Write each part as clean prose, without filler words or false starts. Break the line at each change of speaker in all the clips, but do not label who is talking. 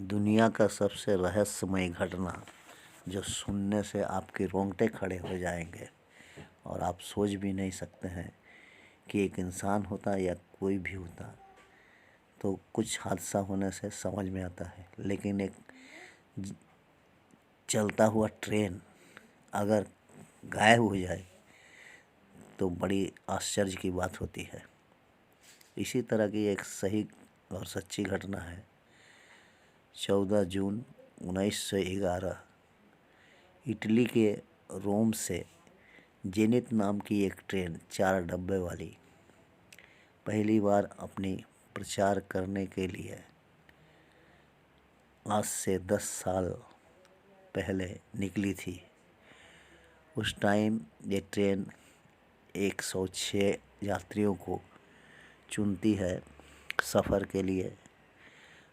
दुनिया का सबसे रहस्यमय घटना जो सुनने से आपके रोंगटे खड़े हो जाएंगे और आप सोच भी नहीं सकते हैं कि एक इंसान होता या कोई भी होता। तो कुछ हादसा होने से समझ में आता है, लेकिन एक चलता हुआ ट्रेन अगर गायब हो जाए तो बड़ी आश्चर्य की बात होती है। इसी तरह की एक सही और सच्ची घटना है। 14 जून 1911 इटली के रोम से जेनिथ नाम की एक ट्रेन 4 डब्बे वाली पहली बार अपनी प्रचार करने के लिए आज से 10 साल पहले निकली थी। उस टाइम ये ट्रेन 106 यात्रियों को चुनती है सफ़र के लिए,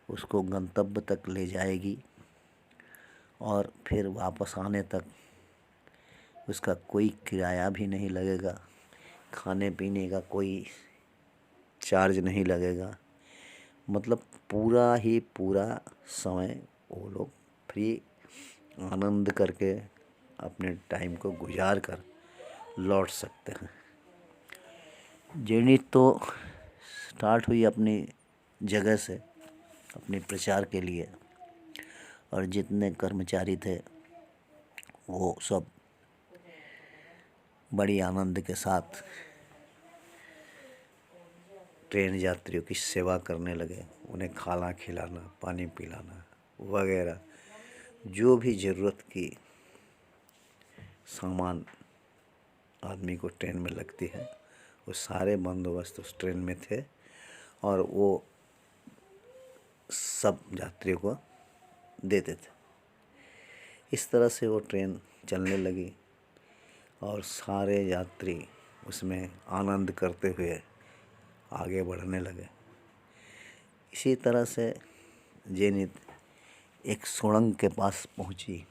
उसको गंतव्य तक ले जाएगी और फिर वापस आने तक उसका कोई किराया भी नहीं लगेगा, खाने पीने का कोई चार्ज नहीं लगेगा। मतलब पूरा ही पूरा समय वो लोग फ्री आनंद करके अपने टाइम को गुजार कर लौट सकते हैं। जेनिथ तो स्टार्ट हुई अपनी जगह से अपने प्रचार के लिए, और जितने कर्मचारी थे वो सब बड़ी आनंद के साथ ट्रेन यात्रियों की सेवा करने लगे। उन्हें खाना खिलाना, पानी पिलाना वगैरह जो भी ज़रूरत की सामान आदमी को ट्रेन में लगती है वो सारे बंदोबस्त उस ट्रेन में थे, और वो सब यात्रियों को देते थे। इस तरह से वो ट्रेन चलने लगी और सारे यात्री उसमें आनंद करते हुए आगे बढ़ने लगे। इसी तरह से जेनिथ एक सुरंग के पास पहुंची।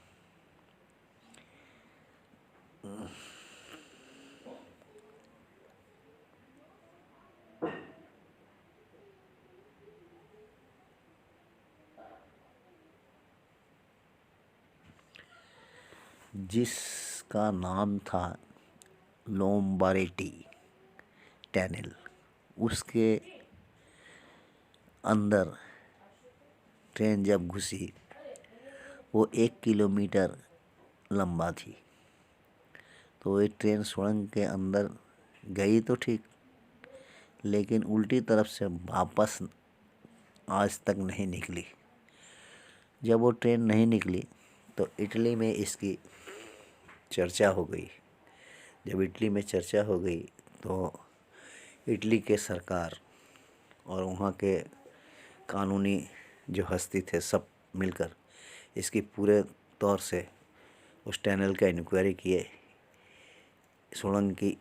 जिसका नाम था लोम्बारेटी टनल। उसके अंदर ट्रेन जब घुसी वो 1 किलोमीटर लंबा थी। तो ये ट्रेन सुरंग के अंदर गई तो ठीक, लेकिन उल्टी तरफ से वापस आज तक नहीं निकली। जब वो ट्रेन नहीं निकली तो इटली में इसकी चर्चा हो गई। जब इटली में चर्चा हो गई तो इटली के सरकार और वहाँ के कानूनी जो हस्ती थे सब मिलकर इसकी पूरे तौर से उस टनल का इंक्वायरी किए। सुरंग की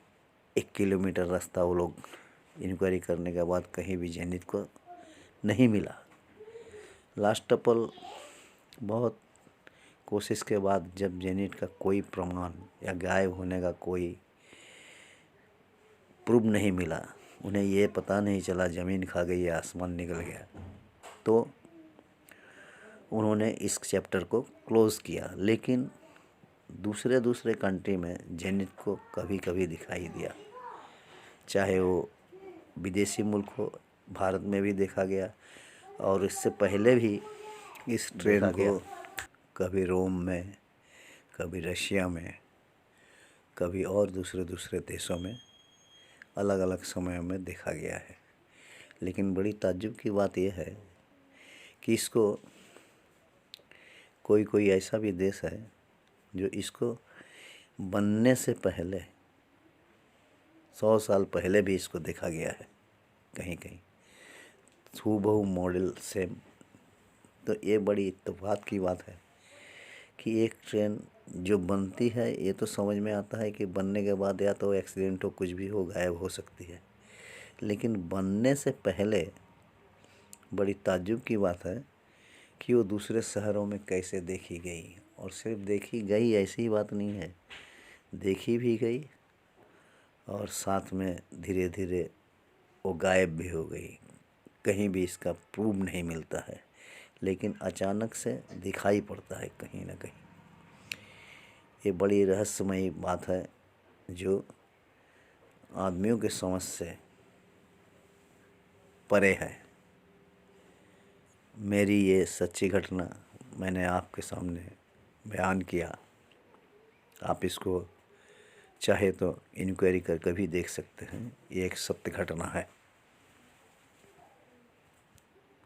1 किलोमीटर रास्ता वो लोग इंक्वायरी करने के बाद कहीं भी जेनिथ को नहीं मिला। लास्ट पल बहुत कोशिश के बाद जब जेनिथ का कोई प्रमाण या गायब होने का कोई प्रूफ नहीं मिला, उन्हें ये पता नहीं चला ज़मीन खा गई या आसमान निकल गया, तो उन्होंने इस चैप्टर को क्लोज़ किया। लेकिन दूसरे कंट्री में जेनिथ को कभी कभी दिखाई दिया, चाहे वो विदेशी मुल्क हो, भारत में भी देखा गया, और इससे पहले भी इस ट्रेन को कभी रोम में, कभी रशिया में, कभी और दूसरे देशों में अलग अलग समयों में देखा गया है। लेकिन बड़ी ताज्जुब की बात यह है कि इसको कोई ऐसा भी देश है जो इसको बनने से पहले 100 साल पहले भी इसको देखा गया है कहीं कहीं, हूबहू मॉडल सेम। तो ये बड़ी इत्तेफाक की बात है कि एक ट्रेन जो बनती है, ये तो समझ में आता है कि बनने के बाद या तो एक्सीडेंट हो, कुछ भी हो, गायब हो सकती है, लेकिन बनने से पहले बड़ी ताज्जुब की बात है कि वो दूसरे शहरों में कैसे देखी गई। और सिर्फ देखी गई ऐसी ही बात नहीं है, देखी भी गई और साथ में धीरे धीरे वो गायब भी हो गई। कहीं भी इसका प्रूफ नहीं मिलता है, लेकिन अचानक से दिखाई पड़ता है कहीं ना कहीं। ये बड़ी रहस्यमयी बात है जो आदमियों के समझ से परे है। मेरी ये सच्ची घटना मैंने आपके सामने बयान किया। आप इसको चाहे तो इंक्वायरी करके भी देख सकते हैं। ये एक सत्य घटना है।